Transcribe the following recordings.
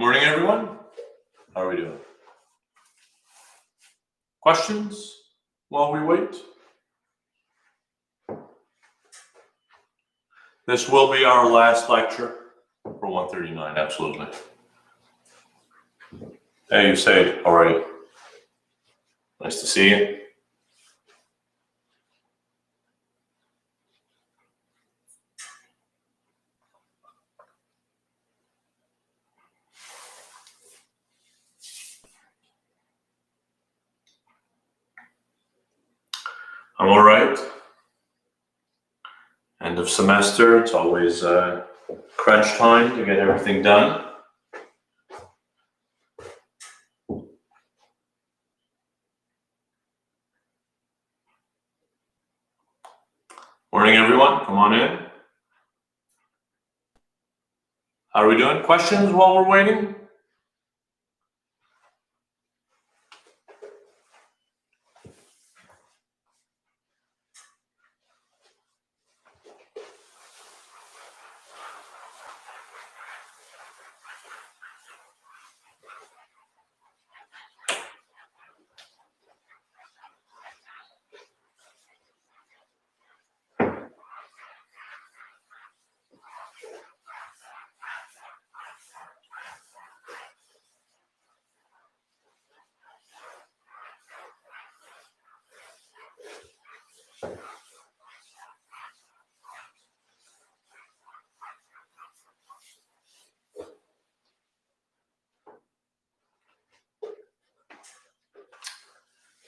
Morning, everyone. How are we doing? Questions while we wait? This will be our last lecture for 139, absolutely. Hey, you say already. Nice to see you. I'm all right. End of semester, it's always crunch time to get everything done. Morning, everyone. Come on in. How are we doing? Questions while we're waiting?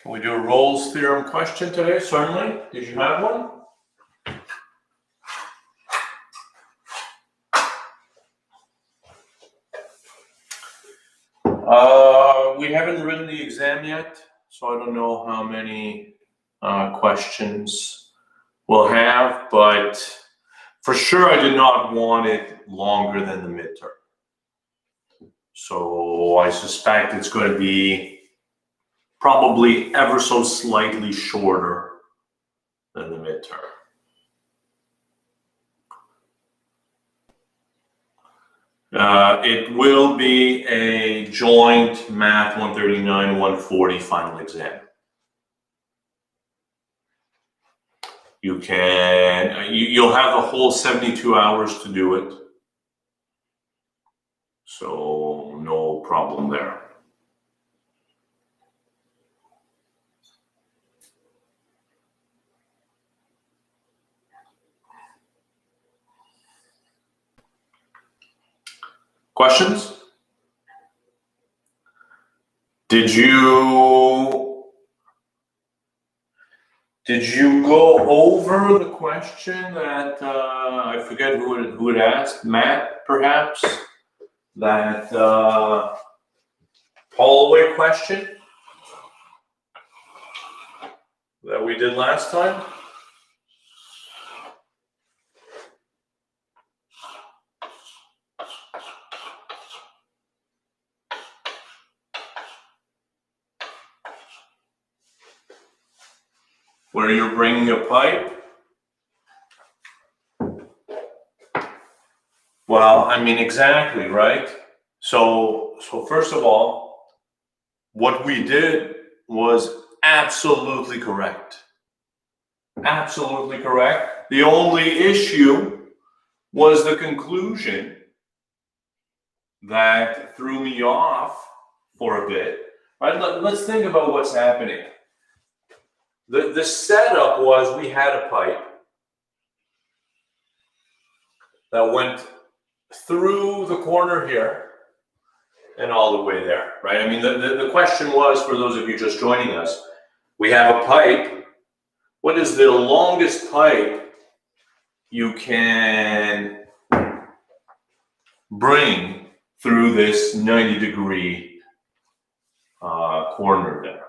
Can we do a Rolle's theorem question today? Certainly. Did you have one? We haven't written the exam yet, so I don't know how many questions we'll have, but for sure I did not want it longer than the midterm. So I suspect it's going to be probably ever so slightly shorter than the midterm. It will be a joint Math 139, 140 final exam. You'll have the whole 72 hours to do it. So no problem there. Questions? Did you go over the question that I forget who had asked, Matt perhaps, that Holloway question that we did last time? Where you're bringing a pipe? Well, I mean, exactly, right? So first of all, what we did was absolutely correct. Absolutely correct. The only issue was the conclusion that threw me off for a bit. Right? Let's think about what's happening. The setup was we had a pipe that went through the corner here and all the way there, right? I mean, the question was, for those of you just joining us, we have a pipe. What is the longest pipe you can bring through this 90-degree corner there?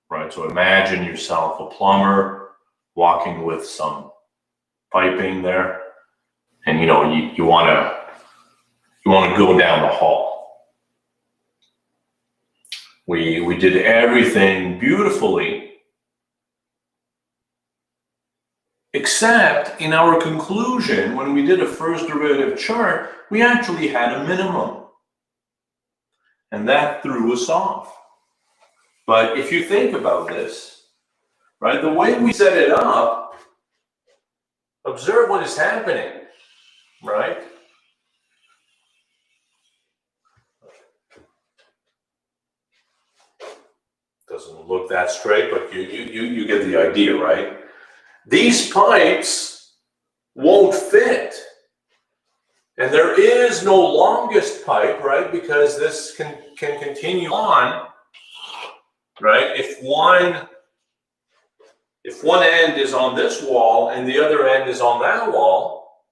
Right, so imagine yourself a plumber walking with some piping there, and you want to go down the hall. We did everything beautifully, except in our conclusion, when we did a first derivative chart, we actually had a minimum. And that threw us off. But if you think about this, right, the way we set it up, observe what is happening, right? Doesn't look that straight, but you get the idea, right? These pipes won't fit. And there is no longest pipe, right? Because this can continue on, right? If one end is on this wall and the other end is on that wall,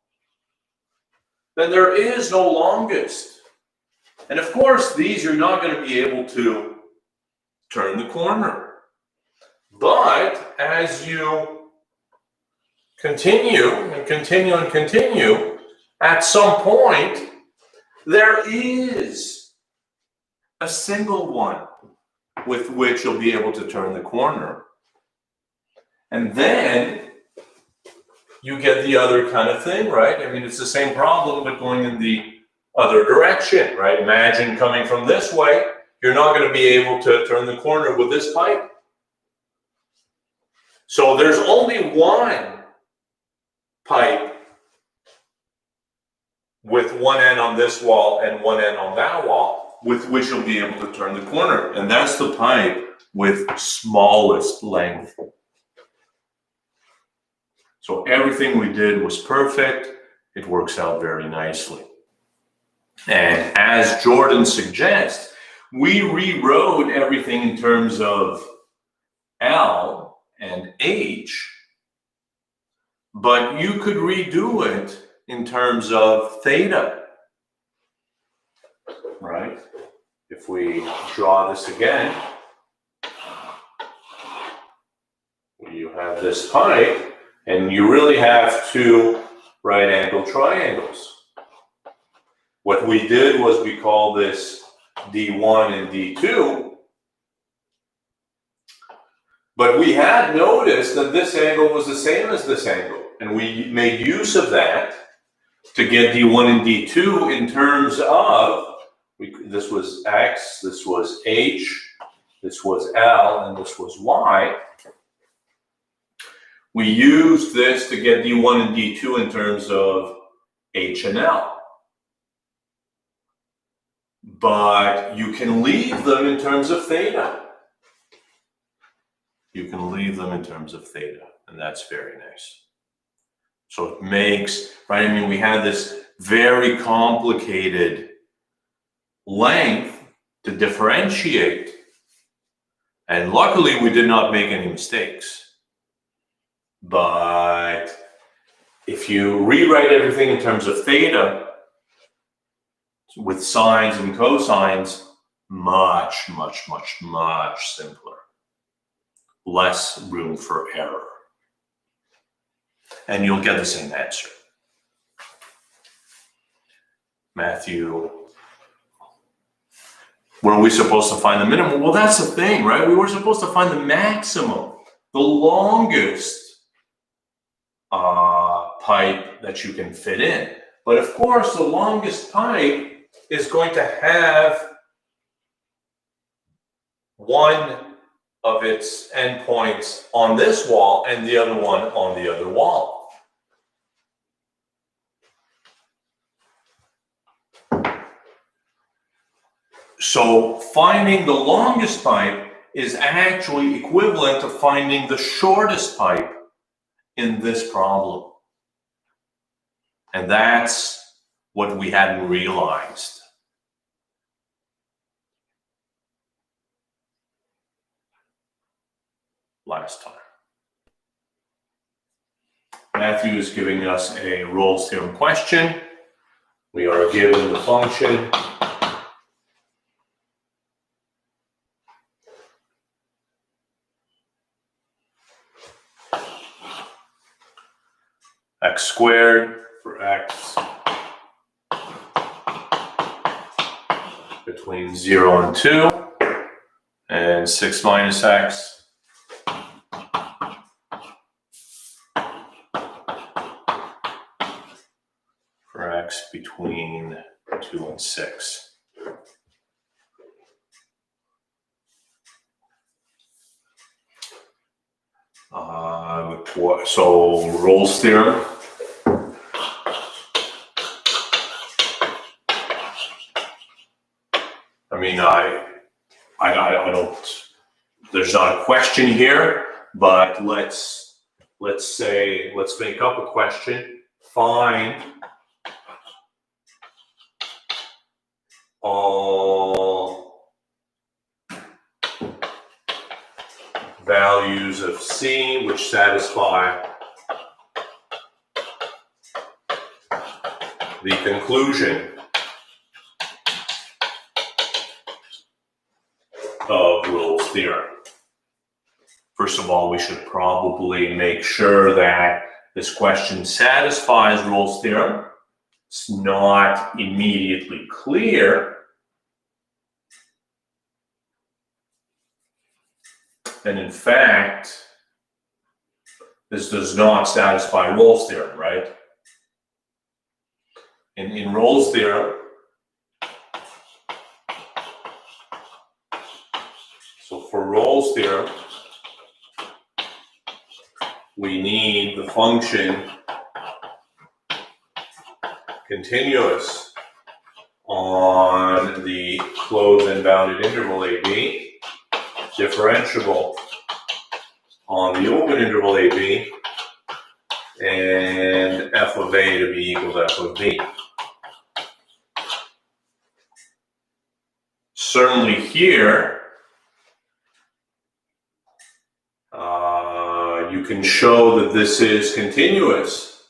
then there is no longest. And of course, these you're not going to be able to turn the corner. But as you continue and continue and continue, at some point, there is a single one with which you'll be able to turn the corner. And then you get the other kind of thing, right? I mean, it's the same problem, but going in the other direction, right? Imagine coming from this way, you're not going to be able to turn the corner with this pipe. So there's only one pipe with one end on this wall and one end on that wall with which you'll be able to turn the corner. And that's the pipe with smallest length. So everything we did was perfect. It works out very nicely. And as Jordan suggests, we rewrote everything in terms of L and H, but you could redo it in terms of theta, right? If we draw this again, you have this pipe, and you really have two right-angled triangles. What we did was we call this D1 and D2, but we had noticed that this angle was the same as this angle, and we made use of that to get D1 and D2 in terms of, this was X, this was H, this was L, and this was Y. We used this to get D1 and D2 in terms of H and L. But you can leave them in terms of theta. You can leave them in terms of theta, and that's very nice. So it makes, right, I mean, we had this very complicated length to differentiate, and luckily we did not make any mistakes. But if you rewrite everything in terms of theta with sines and cosines, much, much, much, much simpler. Less room for error. And you'll get the same answer. Matthew, were we supposed to find the minimum? Well, that's the thing, right? We were supposed to find the maximum, the longest pipe that you can fit in. But of course, the longest pipe is going to have one of its endpoints on this wall and the other one on the other wall. So finding the longest pipe is actually equivalent to finding the shortest pipe in this problem. And that's what we hadn't realized last time. Matthew is giving us a Rolle's theorem question. We are given the function x squared for x between 0 and 2, and 6 minus x for x between 2 and 6. So Rolle's theorem. I mean, I don't. There's not a question here, but let's make up a question. Find all values of C which satisfy the conclusion of Rolle's theorem. First of all, we should probably make sure that this question satisfies Rolle's theorem. It's not immediately clear. And in fact, this does not satisfy Rolle's theorem, right? In Rolle's theorem, so for Rolle's theorem, we need the function continuous on the closed and bounded interval AB, differentiable on the open interval AB, and f of A to be equal to f of B. Certainly here, you can show that this is continuous.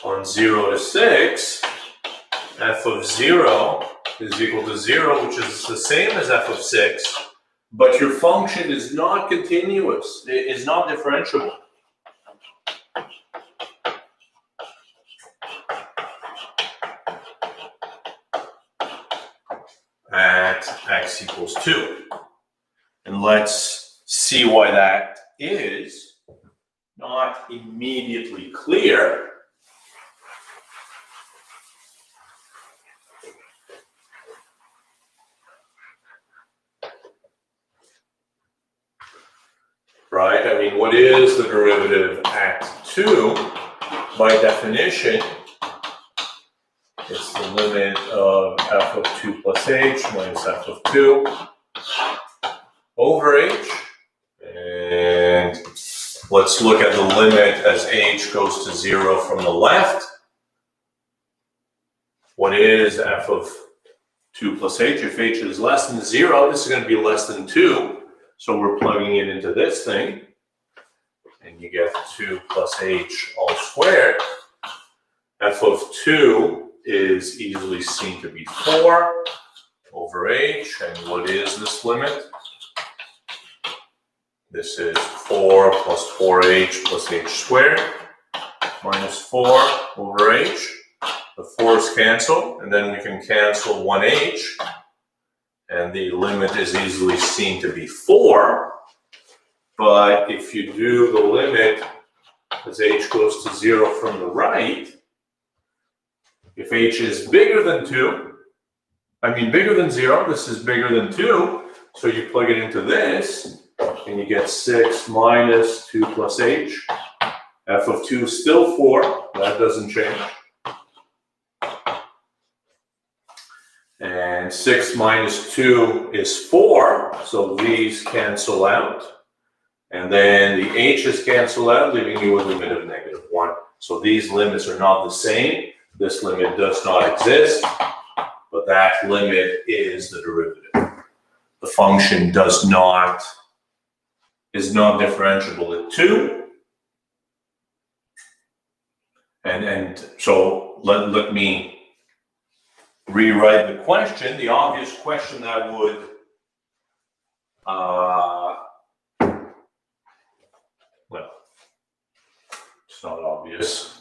On 0 to 6, f of 0 is equal to 0, which is the same as f of 6, but your function is not continuous, it is not differentiable. At x equals 2. And let's see why that is not immediately clear. Right? I mean, what is the derivative at 2? By definition, it's the limit of f of 2 plus h minus f of 2 over h. And let's look at the limit as h goes to 0 from the left. What is f of 2 plus h? If h is less than 0, this is going to be less than 2. So we're plugging it into this thing. And you get 2 plus h all squared. F of 2 is easily seen to be 4 over h. And what is this limit? This is 4 plus 4h plus h squared minus 4 over h. The 4's cancel, and then we can cancel 1h. And the limit is easily seen to be 4. But if you do the limit as h goes to 0 from the right, if h is bigger than 2, bigger than 0, this is bigger than 2, so you plug it into this, and you get 6 minus 2 plus h. F of 2 is still 4, that doesn't change. And 6 minus 2 is 4, so these cancel out. And then the h's cancel out, leaving you a limit of -1. So these limits are not the same. This limit does not exist, but that limit is the derivative. The function is not differentiable at 2. And so let me rewrite the question. The obvious question that would well, it's not obvious.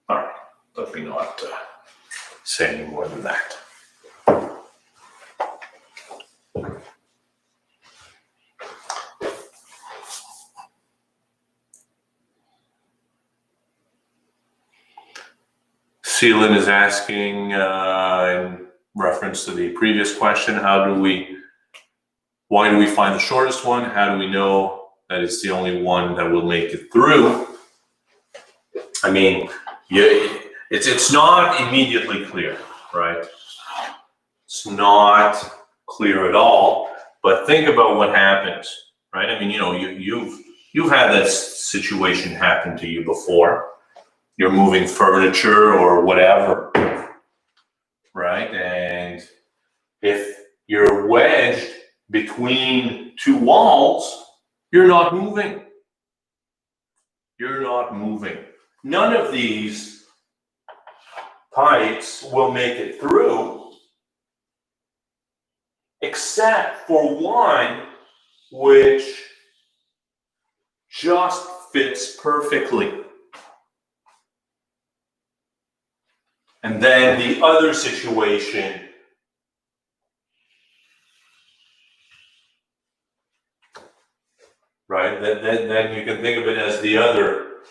All right, let me not say any more than that. Seelan is asking in reference to the previous question, why do we find the shortest one? How do we know that it's the only one that will make it through? I mean, it's not immediately clear, right? It's not clear at all, but think about what happens, right? I mean, you've had that situation happen to you before. You're moving furniture or whatever, right? And if you're wedged between two walls, you're not moving. You're not moving. None of these pipes will make it through, except for one which just fits perfectly. And then the other situation, right? Then you can think of it as the other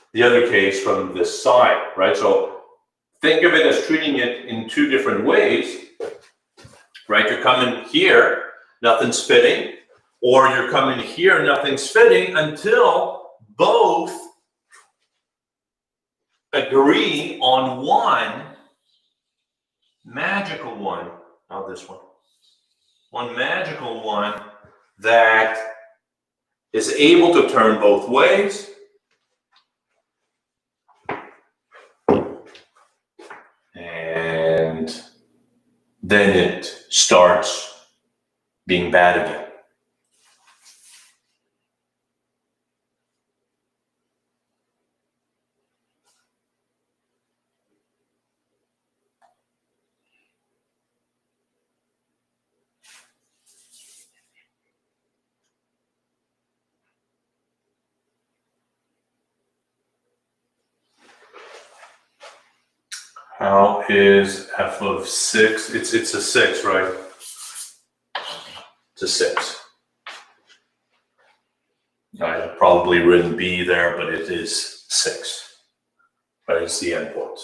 case from this side, right? So think of it as treating it in two different ways, right? You're coming here, nothing's fitting, or you're coming here, nothing's fitting, until both agree on one magical one, not this one magical one that is able to turn both ways, and then it starts being bad again. How is f of 6? It's a 6, right? It's a 6. I have probably written b there, but it is 6. But it's the endpoints.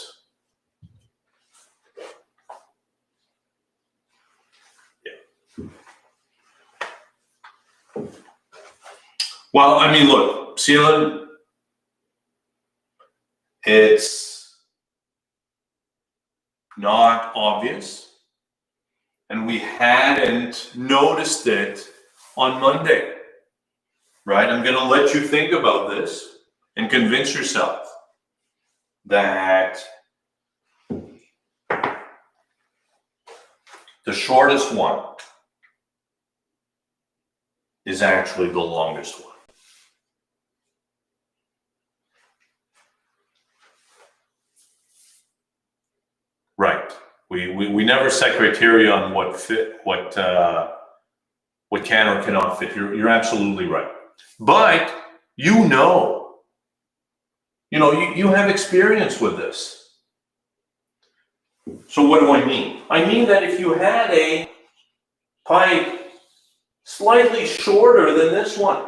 Yeah. Well, I mean, look, Seelan, it's not obvious, and we hadn't noticed it on Monday, right? I'm going to let you think about this and convince yourself that the shortest one is actually the longest one. Right. We never set criteria on what can or cannot fit. You're absolutely right. But you have experience with this. So what do I mean? I mean that if you had a pipe slightly shorter than this one,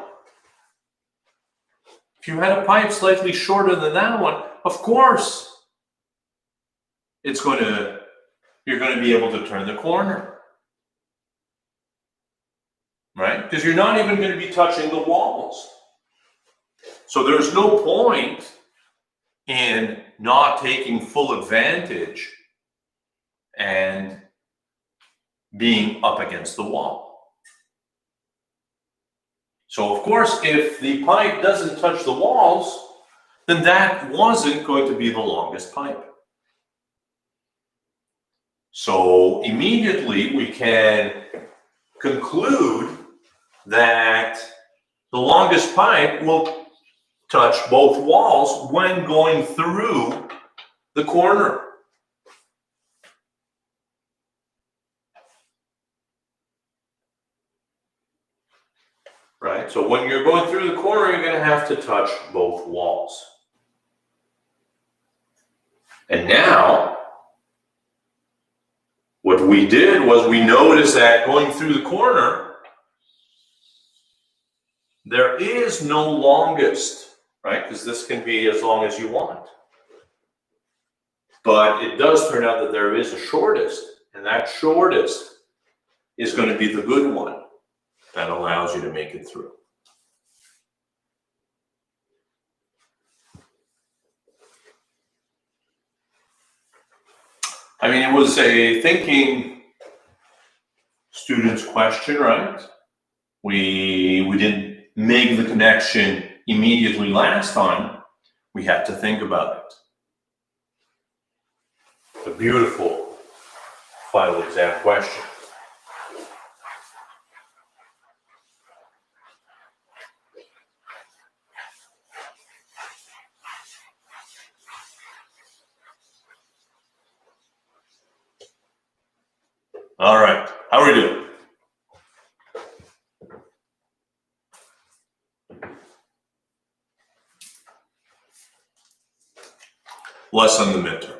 if you had a pipe slightly shorter than that one, of course, you're going to be able to turn the corner, right? Because you're not even going to be touching the walls. So there's no point in not taking full advantage and being up against the wall. So of course, if the pipe doesn't touch the walls, then that wasn't going to be the longest pipe. So immediately we can conclude that the longest pipe will touch both walls when going through the corner. Right? So when you're going through the corner, you're going to have to touch both walls. And now, what we did was we noticed that going through the corner, there is no longest, right? Because this can be as long as you want. But it does turn out that there is a shortest, and that shortest is going to be the good one that allows you to make it through. I mean, it was a thinking student's question, right? We didn't make the connection immediately last time. We had to think about it. A beautiful final exam question. All right, how are we doing? Less on the midterm.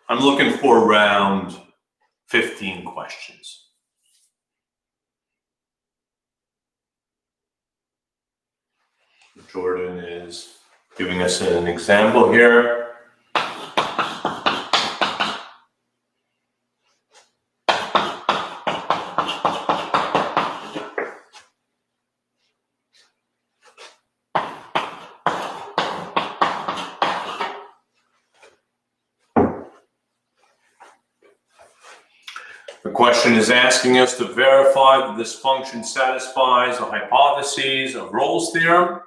I'm looking for around 15 questions. Jordan is giving us an example here. The question is asking us to verify that this function satisfies the hypotheses of Rolle's theorem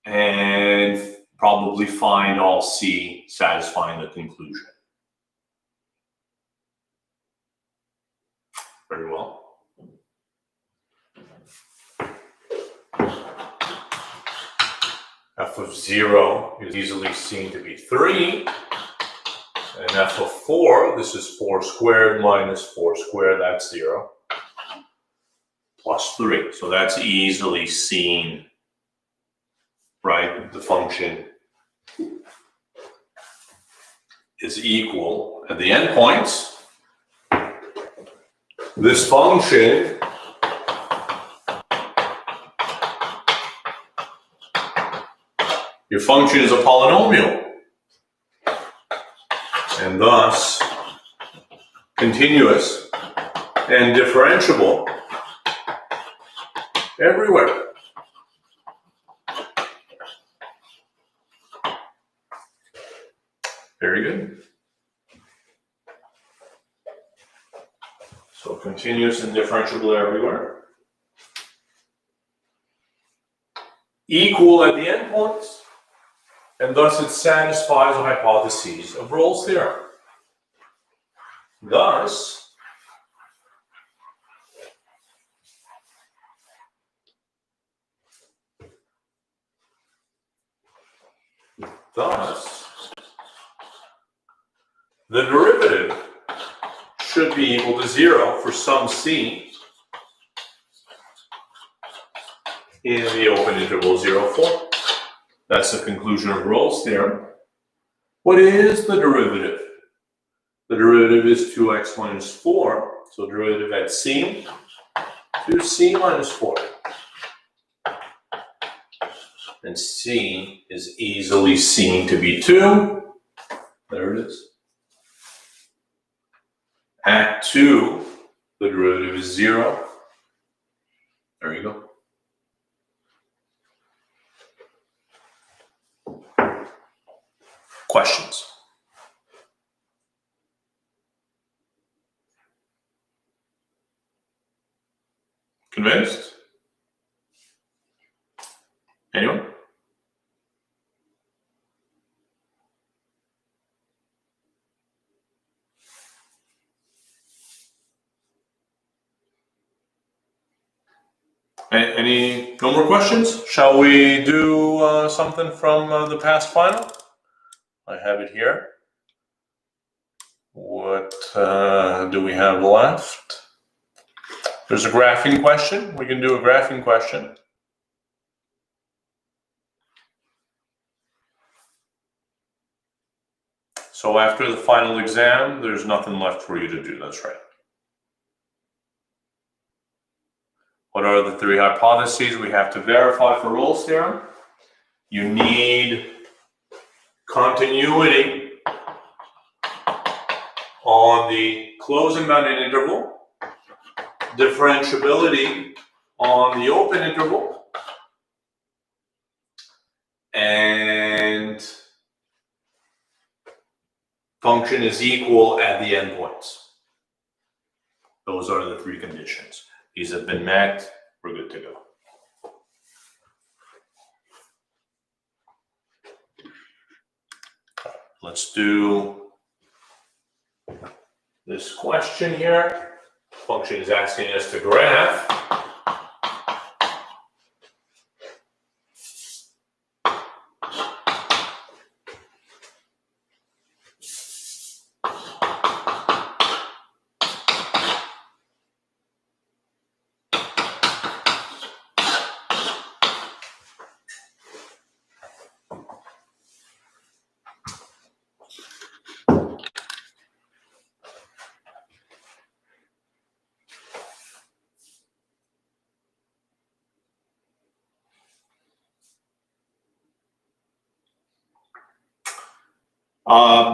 and probably find all C satisfying the conclusion. Very well. F of 0 is easily seen to be 3. And f of 4, this is 4 squared minus 4 squared, that's 0, plus 3. So that's easily seen, right? The function is equal at the endpoints. This function your function is a polynomial. And thus continuous and differentiable everywhere. Very good. So continuous and differentiable everywhere. Equal at the endpoints. And thus it satisfies the hypotheses of Rolle's theorem. Thus, the derivative should be equal to 0 for some C in the open interval 0, 4. That's the conclusion of Rolle's theorem. What is the derivative? The derivative is 2x minus 4. So derivative at C, 2c minus 4. And C is easily seen to be 2. There it is. At 2, the derivative is 0. There you go. Questions? Convinced? Anyone? No more questions? Shall we do something from the past final? I have it here. What do we have left? There's a graphing question. We can do a graphing question. So after the final exam, there's nothing left for you to do. That's right. What are the three hypotheses we have to verify for Rolle's theorem? You need continuity on the closed and bounded interval, differentiability on the open interval, and function is equal at the endpoints. Those are the three conditions. These have been met, we're good to go. Let's do this question here. Function is asking us to graph.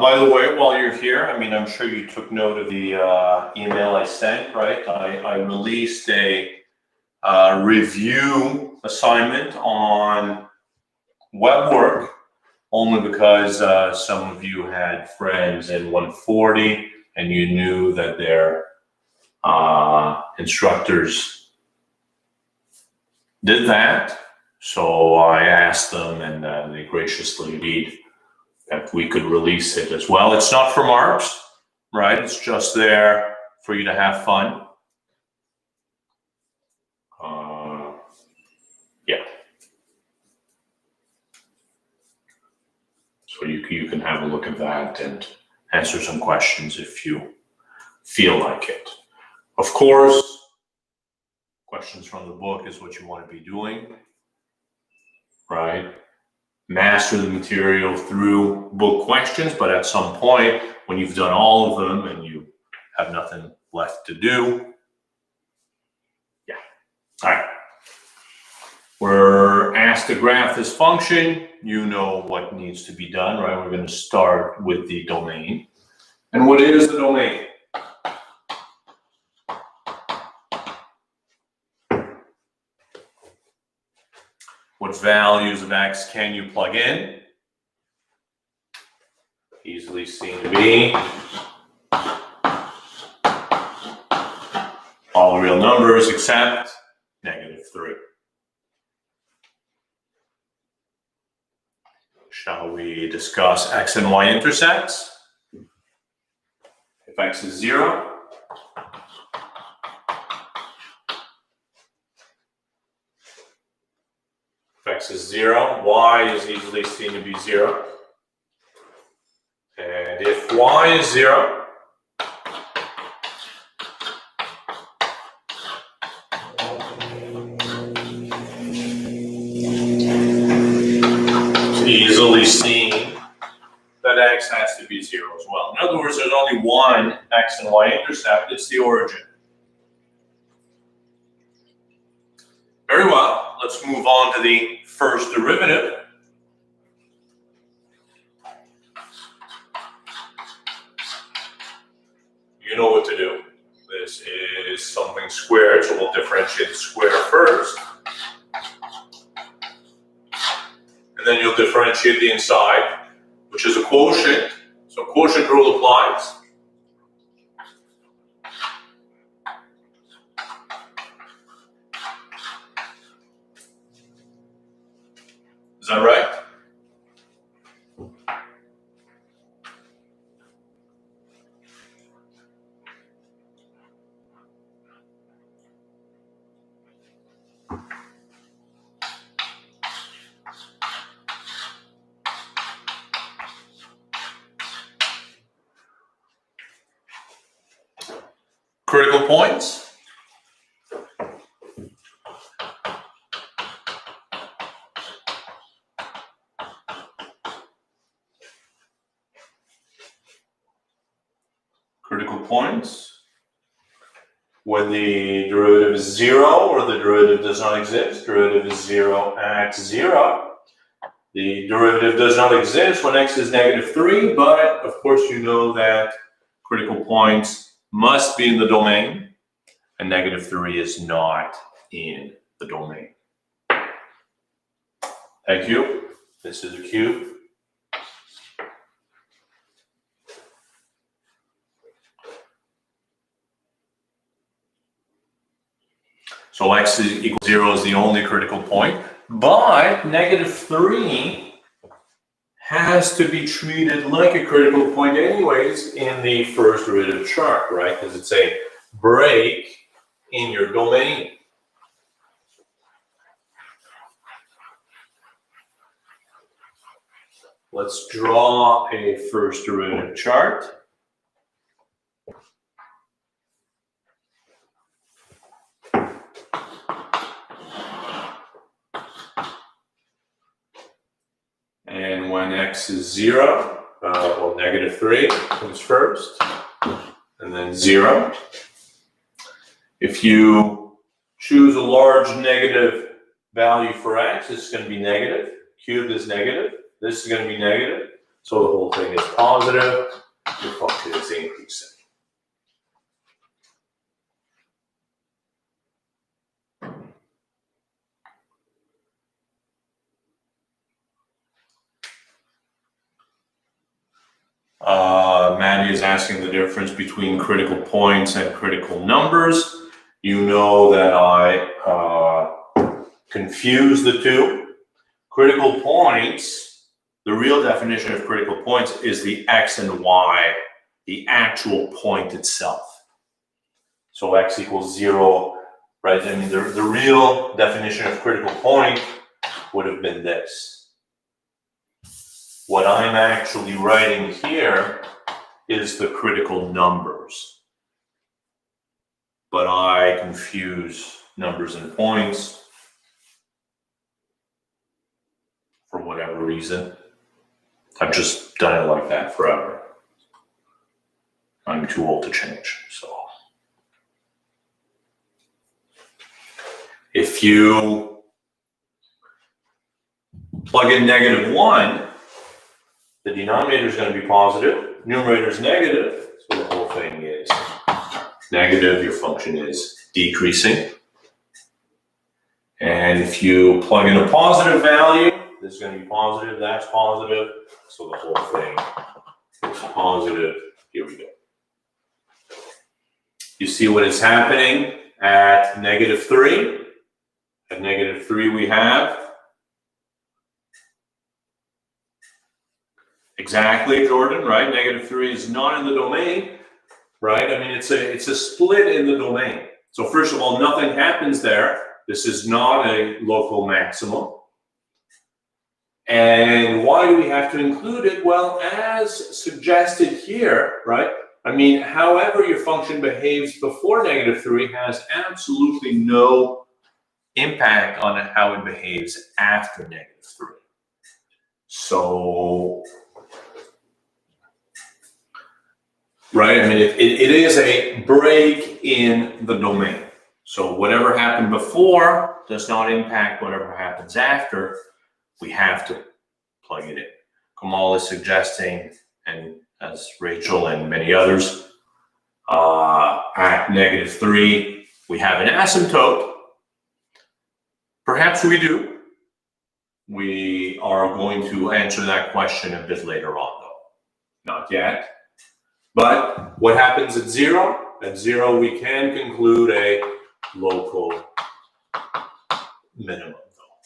By the way, while you're here, I mean, I'm sure you took note of the email I sent, right? I released a review assignment on web work, only because some of you had friends in 140 and you knew that their instructors did that. So I asked them, and they graciously agreed that we could release it as well. It's not for marks, right? It's just there for you to have fun. Yeah. So you can have a look at that and answer some questions if you feel like it. Of course, questions from the book is what you want to be doing, right? Master the material through book questions, but at some point, when you've done all of them and you have nothing left to do, yeah. All right. We're asked to graph this function. You know what needs to be done, right? We're going to start with the domain. And what is the domain? What values of x can you plug in? Easily seen to be all real numbers except -3. Shall we discuss x and y intersects? If x is 0, if x is 0, y is easily seen to be 0. And if y is 0, it's easily seen that x has to be 0 as well. In other words, there's only one x and y intercept, it's the origin. Very well, let's move on to the first derivative. You know what to do. This is something squared, so we'll differentiate the square first. And then you'll differentiate the inside, which is a quotient. So quotient rule applies. Is that right? Critical points. Critical points. when the derivative is 0 or the derivative does not exist. Derivative is 0 at 0. The derivative does not exist when x is -3, but of course you know that critical points must be in the domain, and -3 is not in the domain. Thank you. This is a cube. So x equals 0 is the only critical point, but -3 has to be treated like a critical point anyways in the first derivative chart, right? Because it's a break in your domain. Let's draw a first derivative chart. And when x is 0, well, -3 comes first, and then 0. If you choose a large negative value for x, it's going to be negative. Cubed is negative. This is going to be negative. So the whole thing is positive. The function is increasing. Maddie is asking the difference between critical points and critical numbers. You know that I confuse the two. Critical points, the real definition of critical points is the x and y, the actual point itself. So x equals 0, right? I mean, the real definition of critical point would have been this. What I'm actually writing here is the critical numbers. But I confuse numbers and points for whatever reason. I've just done it like that forever. I'm too old to change, so. If you plug in -1, the denominator is going to be positive, numerator is negative, so the whole thing is negative, your function is decreasing. And if you plug in a positive value, this is going to be positive, that's positive, so the whole thing is positive. Here we go. You see what is happening at -3? At -3 we have exactly, Jordan, right? -3 is not in the domain, right? I mean, it's a split in the domain. So first of all, nothing happens there. This is not a local maximum. And why do we have to include it? Well, as suggested here, right? I mean, however your function behaves before -3 has absolutely no impact on how it behaves after -3. So, right, I mean, it is a break in the domain. So whatever happened before does not impact whatever happens after. We have to plug it in. Kamal is suggesting, and as Rachel and many others, at -3, we have an asymptote. Perhaps we do. We are going to answer that question a bit later on, though. Not yet. But what happens at 0? At 0, we can conclude a local minimum, though.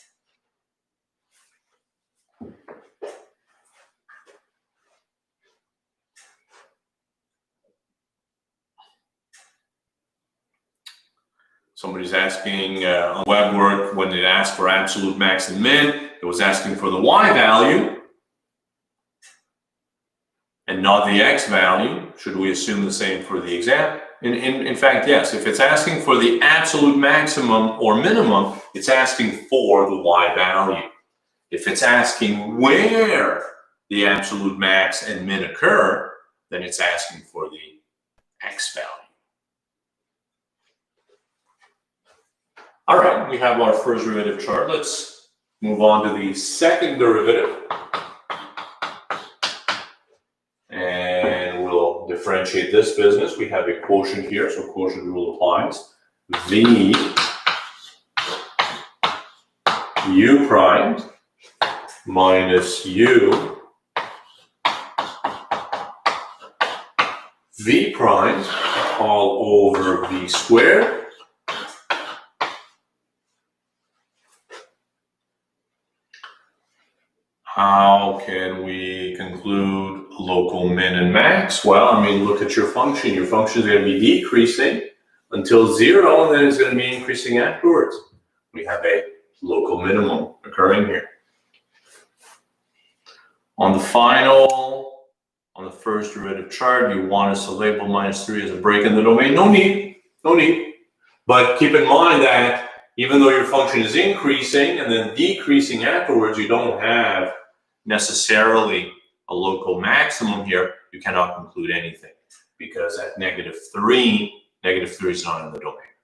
Somebody's asking on web work, when it asked for absolute max and min, it was asking for the y value and not the x value. Should we assume the same for the exam? In fact, yes. If it's asking for the absolute maximum or minimum, it's asking for the y value. If it's asking where the absolute max and min occur, then it's asking for the x value. All right, we have our first derivative chart. Let's move on to the second derivative. And we'll differentiate this business. We have a quotient here, so quotient rule applies. V u prime minus u v prime all over v squared How can we conclude local min and max? Well, I mean, look at your function. Your function is going to be decreasing until 0, and then it's going to be increasing afterwards. We have a local minimum occurring here. On the first derivative chart, you want us to label -3 as a break in the domain. No need. But keep in mind that even though your function is increasing and then decreasing afterwards, you don't have necessarily a local maximum here. You cannot conclude anything because at -3 is not in the domain.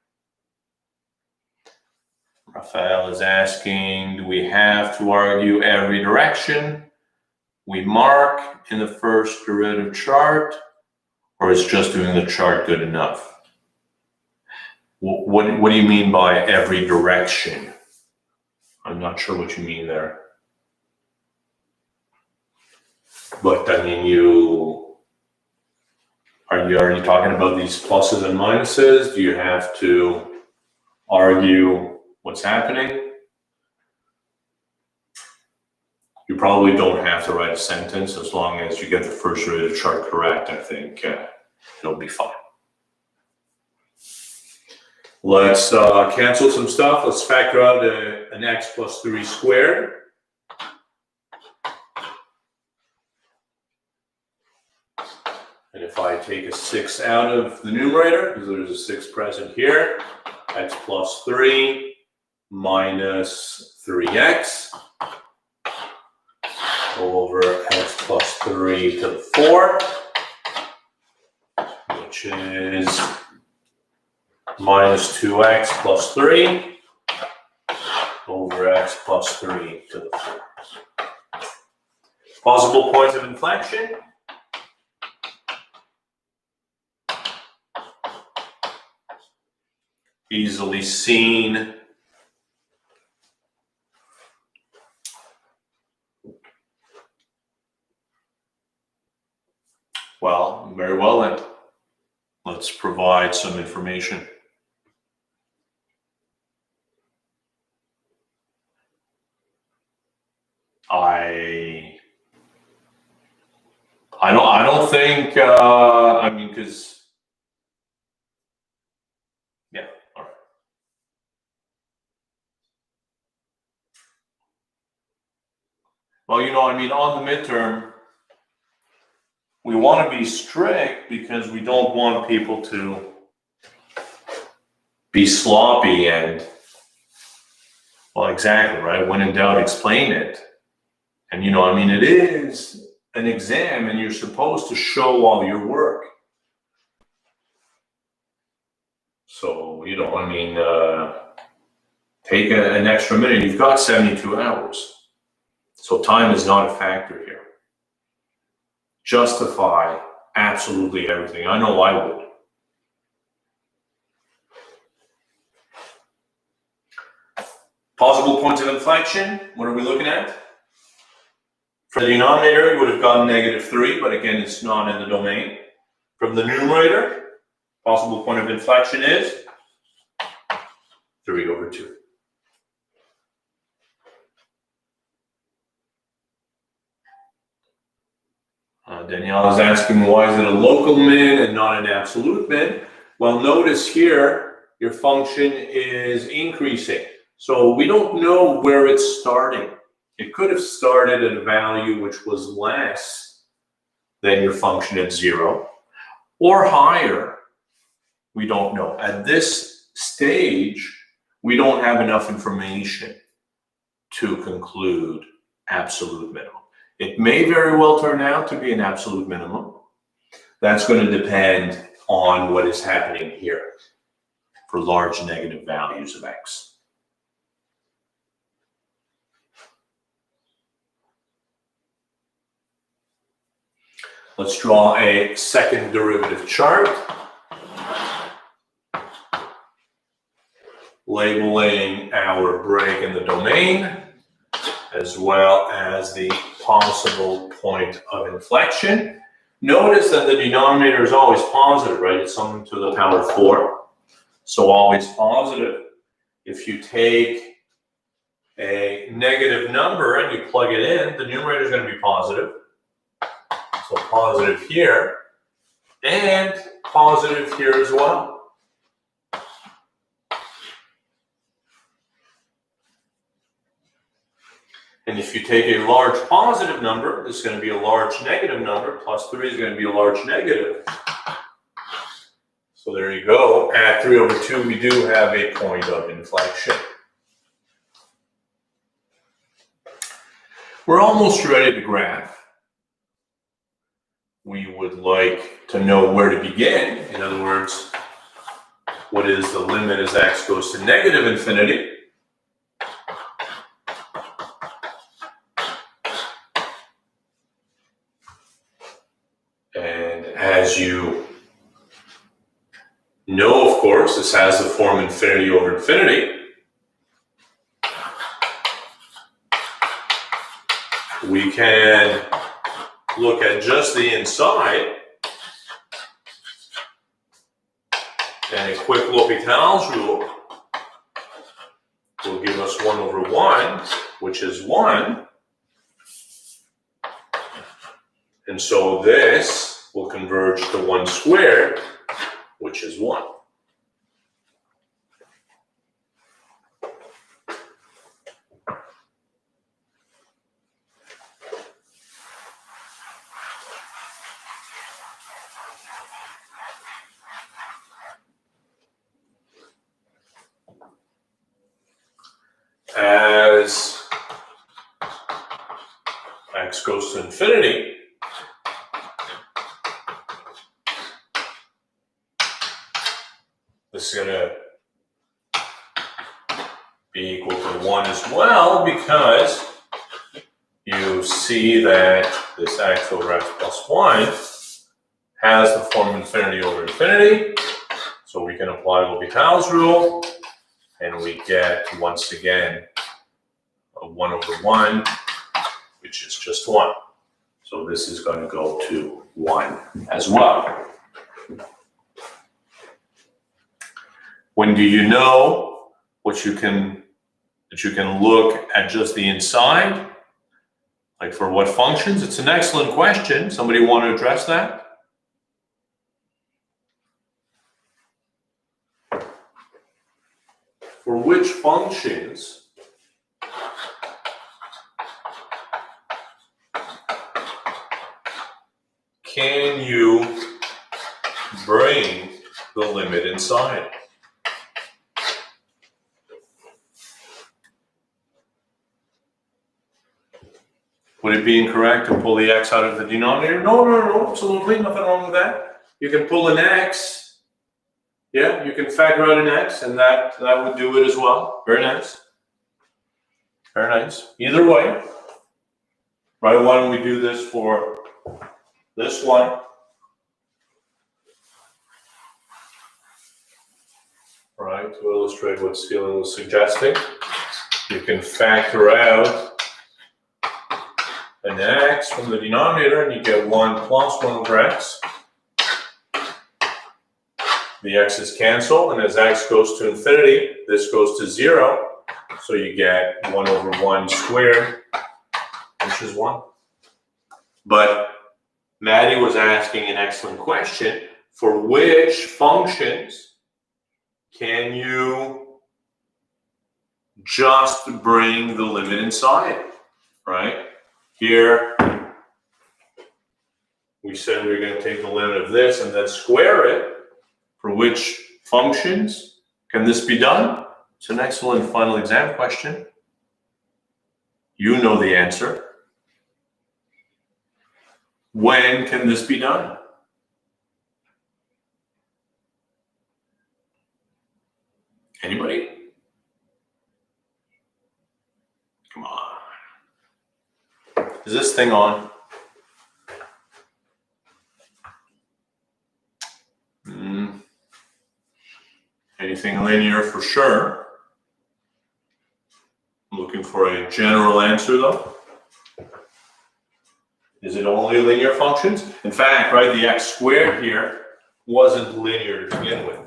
Raphael is asking, do we have to argue every direction we mark in the first derivative chart, or is just doing the chart good enough? What do you mean by every direction? I'm not sure what you mean there. But I mean, are you talking about these pluses and minuses? Do you have to argue what's happening? You probably don't have to write a sentence as long as you get the first derivative chart correct. I think it'll be fine. Let's cancel some stuff. Let's factor out an x plus 3 squared. And if I take a 6 out of the numerator, because there's a 6 present here, x plus 3 minus 3x over x plus 3 to the 4, which is minus 2x plus 3 over x plus 3 to the 4. Possible points of inflection. Easily seen. Well, very well then. Let's provide some information. I don't think I mean, because yeah, all right. Well, I mean, on the midterm, we want to be strict because we don't want people to be sloppy and, well, exactly, right? When in doubt, explain it. And, I mean, it is an exam and you're supposed to show all your work. So, I mean, take an extra minute. You've got 72 hours. So time is not a factor here. Justify absolutely everything. I know I would. Possible points of inflection. What are we looking at? For the denominator, you would have gotten -3, but again, it's not in the domain. From the numerator, possible point of inflection is 3 over 2. Danielle is asking, why is it a local min and not an absolute min? Well, notice here, your function is increasing. So we don't know where it's starting. It could have started at a value which was less than your function at 0 or higher. We don't know. At this stage, we don't have enough information to conclude absolute minimum. It may very well turn out to be an absolute minimum. That's going to depend on what is happening here for large negative values of x. Let's draw a second derivative chart. Labeling our break in the domain, as well as the possible point of inflection. Notice that the denominator is always positive, right? It's something to the power 4. So always positive. If you take a negative number and you plug it in, the numerator is going to be positive. So positive here, and positive here as well. And if you take a large positive number, this is going to be a large negative number. Plus 3 is going to be a large negative. So there you go. At 3/2, we do have a point of inflection. We're almost ready to graph. We would like to know where to begin. In other words, what is the limit as x goes to negative infinity? And as you know, of course, this has the form infinity over infinity. We can look at just the inside, and a quick L'Hopital's rule will give us 1/1, which is 1. And so this will converge to 1 squared, which is 1. As x goes to infinity, this is going to be equal to 1 as well, because you see that this x over x plus 1 has the form infinity over infinity. So we can apply L'Hopital's rule, and we get, once again, a 1/1, which is just 1. So this is going to go to 1 as well. When do you know that you can look at just the inside? Like for what functions? It's an excellent question. Somebody want to address that? For which functions can you bring the limit inside? Would it be incorrect to pull the x out of the denominator? No, absolutely, nothing wrong with that. You can pull an x. Yeah, you can factor out an x, and that would do it as well. Very nice. Very nice. Either way, right? Why don't we do this for this one? Right, to illustrate what Celia was suggesting. You can factor out an x from the denominator, and you get 1 plus 1 over x. The x's cancel, and as x goes to infinity, this goes to 0. So you get 1/1 squared, which is 1. But Maddie was asking an excellent question. For which functions can you just bring the limit inside, right? Here, we said we were going to take the limit of this and then square it. For which functions can this be done? It's an excellent final exam question. You know the answer. When can this be done? Anybody? Come on. Is this thing on? Anything linear for sure. I'm looking for a general answer though. Is it only linear functions? In fact, right, the x squared here wasn't linear to begin with.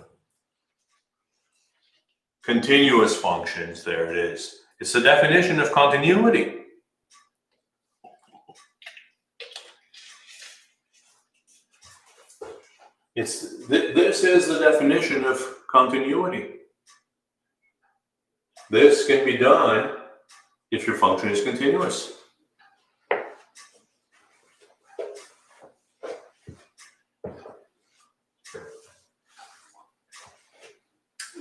Continuous functions, there it is. It's the definition of continuity. This is the definition of continuity. This can be done if your function is continuous.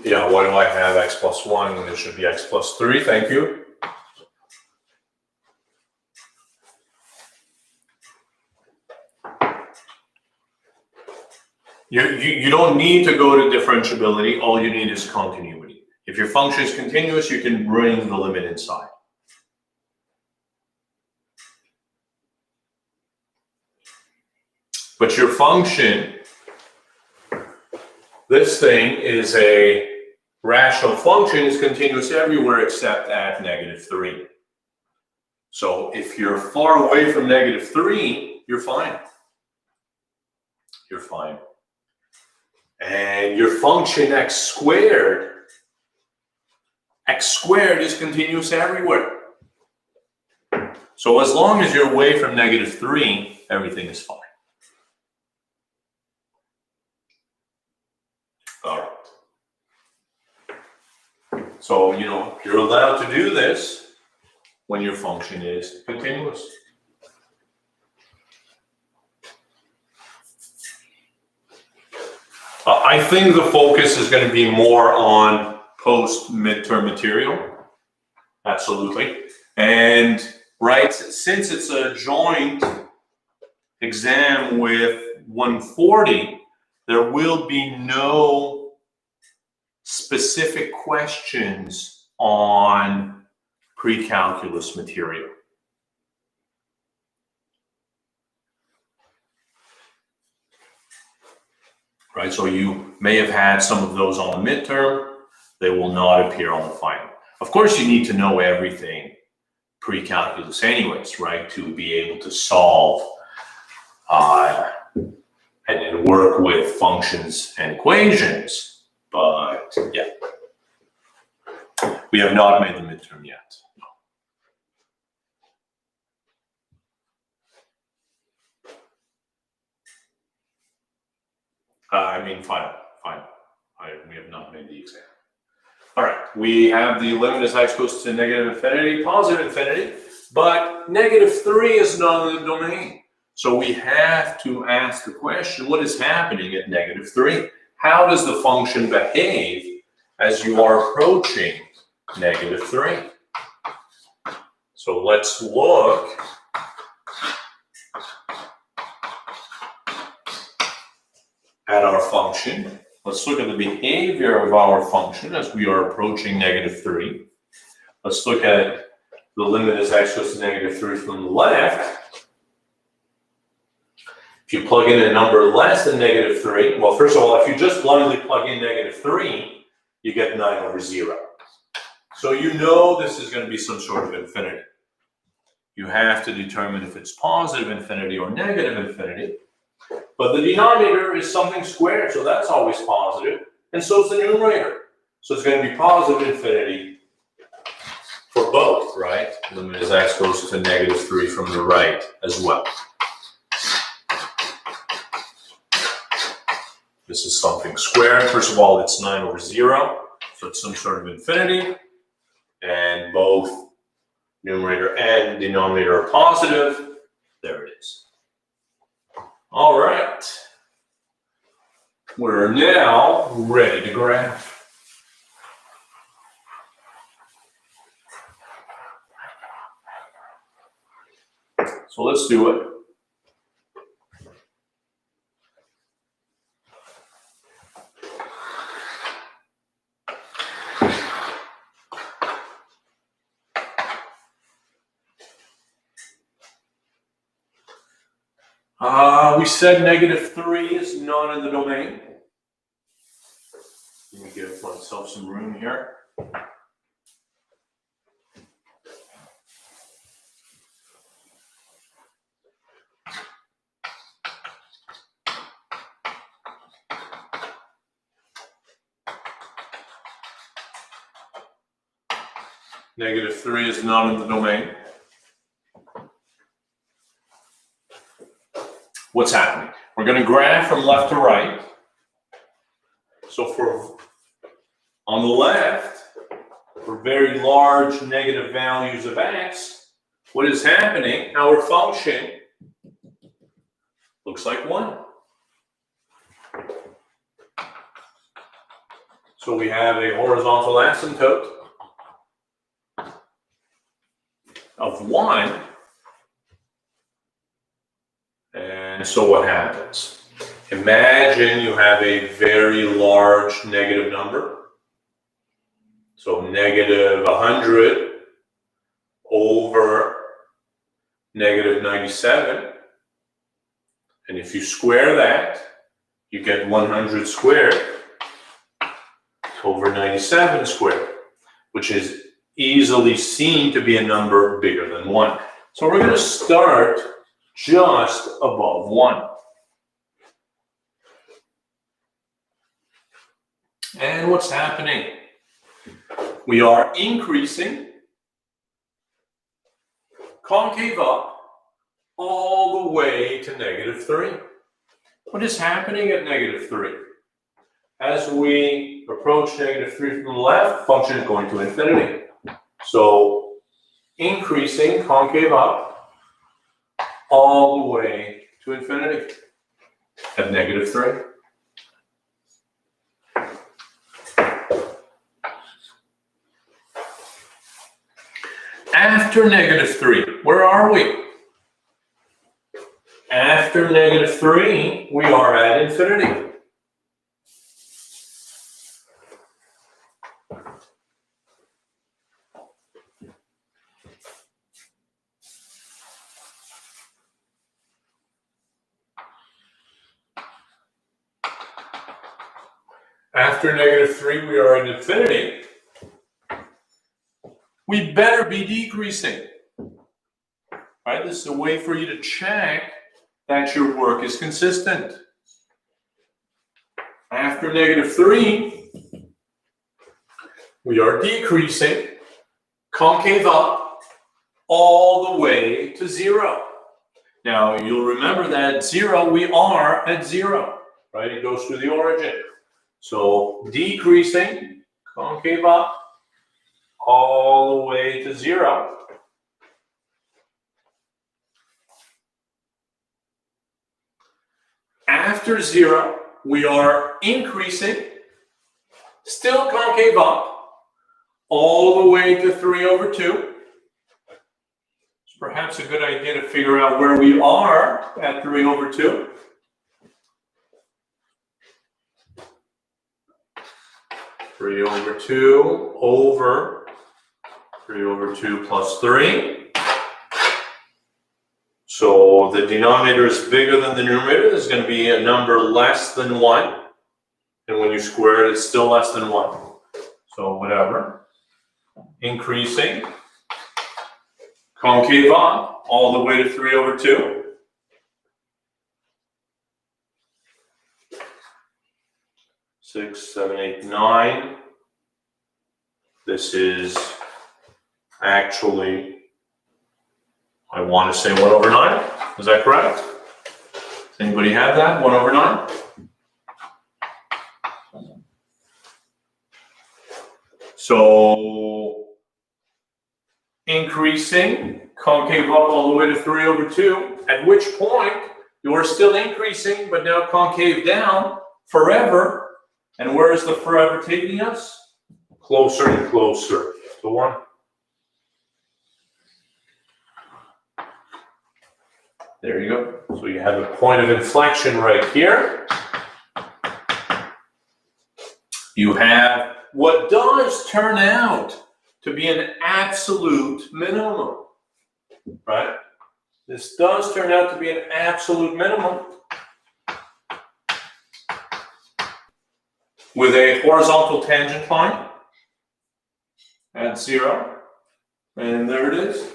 Yeah, why do I have x plus 1 when it should be x plus 3? Thank you. You don't need to go to differentiability. All you need is continuity. If your function is continuous, you can bring the limit inside. But your function, this thing is a rational function, is continuous everywhere except at -3. So if you're far away from -3, you're fine. You're fine. And your function x squared is continuous everywhere. So as long as you're away from -3, everything is fine. All right. So, you're allowed to do this when your function is continuous. I think the focus is going to be more on post-midterm material. Absolutely. And, right, since it's a joint exam with 140, there will be no specific questions on pre-calculus material. Right, so you may have had some of those on the midterm. They will not appear on the final. Of course, you need to know everything pre-calculus anyways, right, to be able to solve and work with functions and equations. But yeah, we have not made the midterm yet. Final. We have not made the exam. All right, we have the limit as x goes to -infinity, positive infinity, but -3 is not in the domain. So we have to ask the question, what is happening at -3? How does the function behave as you are approaching -3? So let's look at our function. Let's look at the behavior of our function as we are approaching -3. Let's look at the limit as x goes to -3 from the left. If you plug in a number less than -3, well, first of all, if you just blindly plug in -3, you get 9/0. So you know this is going to be some sort of infinity. You have to determine if it's positive infinity or negative infinity. But the denominator is something squared, so that's always positive. And so is the numerator. So it's going to be positive infinity for both, right? Limit as x goes to -3 from the right as well. This is something squared. First of all, it's 9/0, so it's some sort of infinity. And both numerator and denominator are positive. There it is. All right. We're now ready to graph. So let's do it. We said -3 is not in the domain. Let me give myself some room here. -3 is not in the domain. What's happening? We're going to graph from left to right. So on the left, for very large negative values of x, what is happening? Our function looks like 1. So we have a horizontal asymptote of 1. And so what happens? Imagine you have a very large negative number. So -100 over -97. And if you square that, you get 100 squared over 97 squared, which is easily seen to be a number bigger than 1. So we're going to start just above 1. And what's happening? We are increasing concave up all the way to -3. What is happening at -3? As we approach -3 from the left, function is going to infinity. So increasing concave up all the way to infinity at -3. After -3, where are we? After -3, we are at infinity. After -3, we are at infinity. We better be decreasing. Right? This is a way for you to check that your work is consistent. After -3, we are decreasing concave up all the way to 0. Now, you'll remember that at 0, we are at 0, right? It goes through the origin. So decreasing concave up all the way to 0. After 0, we are increasing, still concave up, all the way to 3/2. It's perhaps a good idea to figure out where we are at 3/2. Three over 2 over 3/2 plus 3. So the denominator is bigger than the numerator. There's going to be a number less than 1. And when you square it, it's still less than 1. So whatever. Increasing. Concave up all the way to 3/2. Six, 7, 8, 9. This is actually, I want to say 1/9. Is that correct? Does anybody have that? 1/9? So increasing concave up all the way to 3/2, at which point you're still increasing, but now concave down forever. And where is the forever taking us? Closer and closer to 1. There you go. So you have a point of inflection right here. You have what does turn out to be an absolute minimum, right? This does turn out to be an absolute minimum. with a horizontal tangent line at 0. And there it is.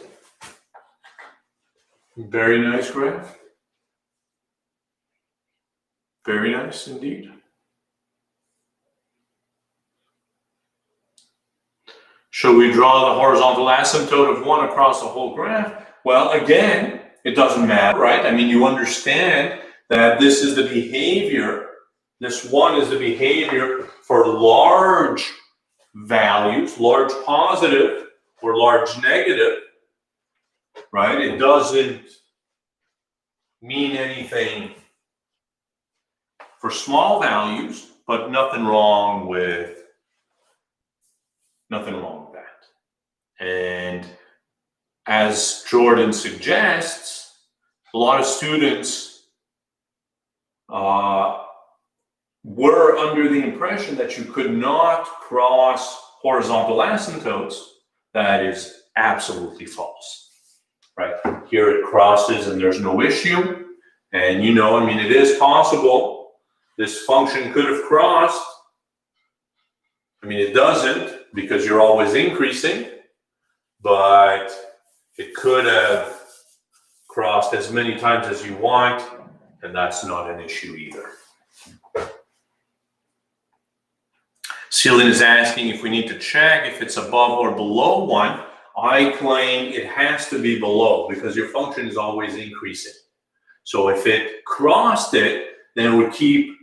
Very nice graph. Very nice indeed. Should we draw the horizontal asymptote of 1 across the whole graph? Well, again, it doesn't matter, right? I mean, you understand that this is the behavior, this 1 is the behavior for large values, large positive or large negative, right? It doesn't mean anything for small values, but nothing wrong with that. And as Jordan suggests, a lot of students were under the impression that you could not cross horizontal asymptotes. That is absolutely false, right? Here it crosses and there's no issue. And you know, I mean, it is possible this function could have crossed. I mean, it doesn't because you're always increasing, but it could have crossed as many times as you want, and that's not an issue either. Celine is asking if we need to check if it's above or below 1. I claim it has to be below because your function is always increasing. So if it crossed it, then it would keep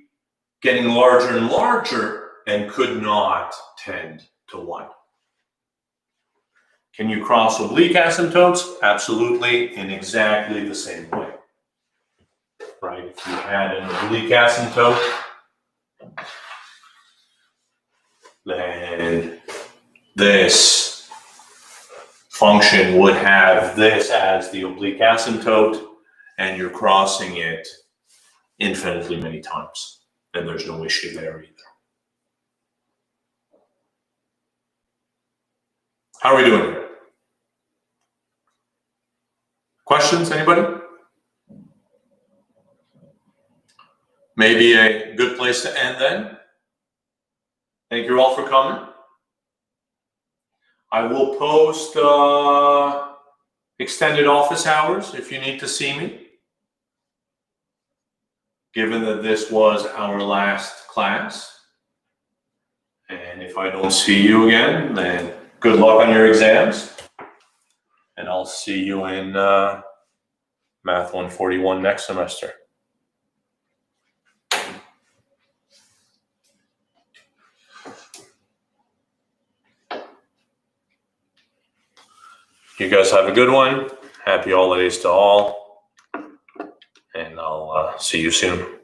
getting larger and larger and could not tend to 1. Can you cross oblique asymptotes? Absolutely, in exactly the same way. Right? If you had an oblique asymptote, then this function would have this as the oblique asymptote, and you're crossing it infinitely many times, and there's no issue there either. How are we doing here? Questions, anybody? Maybe a good place to end then. Thank you all for coming. I will post extended office hours if you need to see me, given that this was our last class. And if I don't see you again, then good luck on your exams. And I'll see you in Math 141 next semester. You guys have a good one. Happy holidays to all. And I'll see you soon.